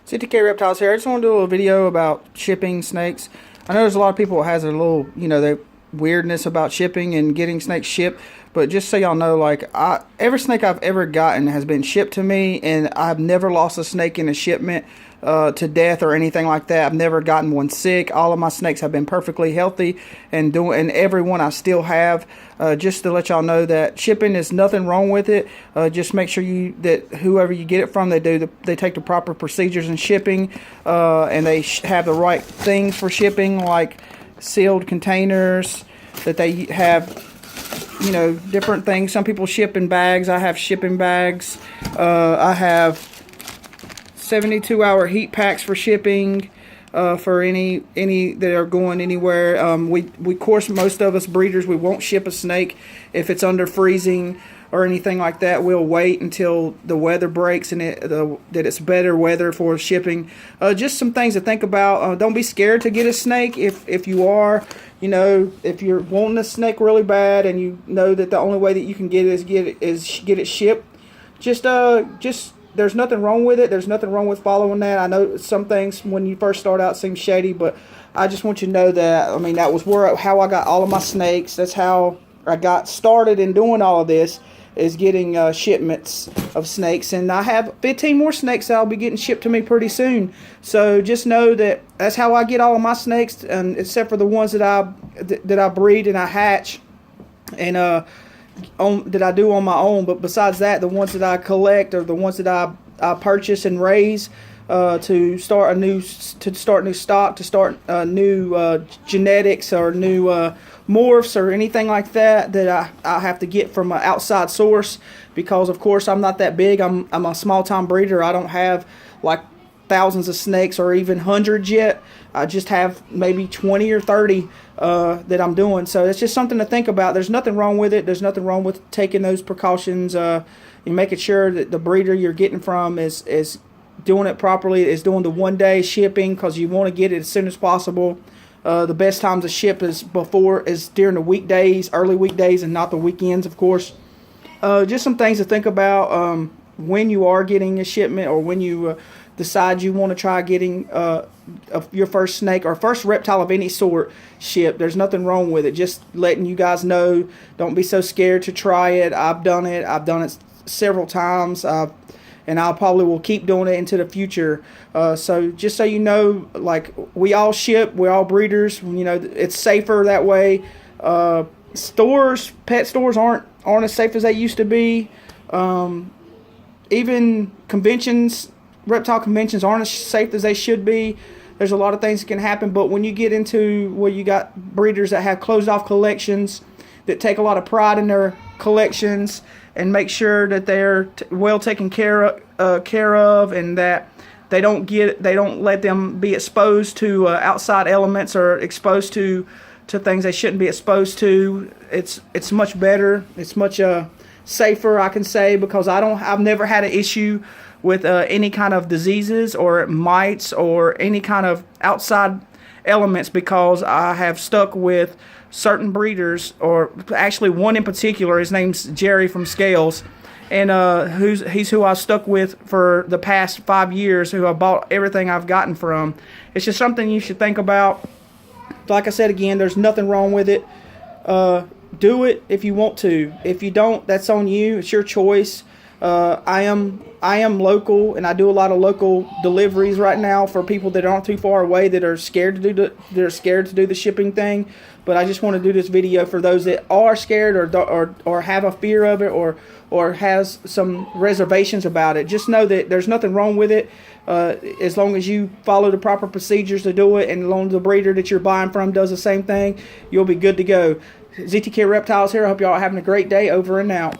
CTK Reptiles here. I just want to do a little video about shipping snakes. I know there's a lot of people that has a little, the weirdness about shipping and getting snakes shipped. But just so y'all know, like, every snake I've ever gotten has been shipped to me, and I've never lost a snake in a shipment to death or anything like that. I've never gotten one sick. All of my snakes have been perfectly healthy, and every one I still have. Just to let y'all know that shipping is nothing wrong with it. Just make sure that whoever you get it from, they take the proper procedures in shipping, and they have the right things for shipping, like sealed containers, that they have different things. Some people ship in bags. I have shipping bags. I have 72-hour heat packs for shipping for any that are going anywhere. We of course, most of us breeders, we won't ship a snake if it's under freezing or anything like that. We'll wait until the weather breaks and that it's better weather for shipping. Just some things to think about. Don't be scared to get a snake if you are. If you're wanting a snake really bad and you know that the only way that you can get it is get it shipped, just there's nothing wrong with it. There's nothing wrong with following that. I know some things when you first start out seem shady, but I just want you to know that, that was how I got all of my snakes. That's how I got started in doing all of this, is getting shipments of snakes, and I have 15 more snakes that'll be getting shipped to me pretty soon. So just know that that's how I get all of my snakes, and except for the ones that I breed and I hatch, and that I do on my own. But besides that, the ones that I collect are the ones that I purchase and raise to start new stock, to start new genetics or new morphs or anything like that I have to get from an outside source, because of course I'm not that big. I'm a small time breeder. I don't have like thousands of snakes or even hundreds yet. I just have maybe 20 or 30 that I'm doing. So it's just something to think about. There's nothing wrong with it. There's nothing wrong with taking those precautions. You're making sure that the breeder you're getting from is doing it properly, is doing the one-day shipping, because you want to get it as soon as possible. The best times to ship is during the weekdays, early weekdays, and not the weekends, of course. Just some things to think about when you are getting a shipment, or when you decide you want to try getting your first snake or first reptile of any sort shipped. There's nothing wrong with it. Just letting you guys know, don't be so scared to try it. I've done it. I've done it several times. And I probably will keep doing it into the future. So just so you know, like, we all ship, we're all breeders. It's safer that way. Pet stores aren't as safe as they used to be. Even conventions, reptile conventions, aren't as safe as they should be. There's a lot of things that can happen, but when you get into where you got breeders that have closed off collections, that take a lot of pride in their collections and make sure that they're well taken care of, and that they don't let them be exposed to outside elements, or exposed to things they shouldn't be exposed to. It's much better. It's much safer, I can say, because I've never had an issue with any kind of diseases or mites or any kind of outside elements, because I have stuck with certain breeders, or actually one in particular. His name's Jerry from Scales, and he's who I've stuck with for the past 5 years, who I bought everything I've gotten from. It's just something you should think about. Like I said again, there's nothing wrong with it. Do it if you want to. If you don't, that's on you. It's your choice. I am local, and I do a lot of local deliveries right now for people that aren't too far away, that are scared to do the shipping thing. But I just want to do this video for those that are scared, or have a fear of it, or has some reservations about it. Just know that there's nothing wrong with it, as long as you follow the proper procedures to do it, and as long as the breeder that you're buying from does the same thing, you'll be good to go. ZTK Reptiles here. I hope y'all are having a great day. Over and out.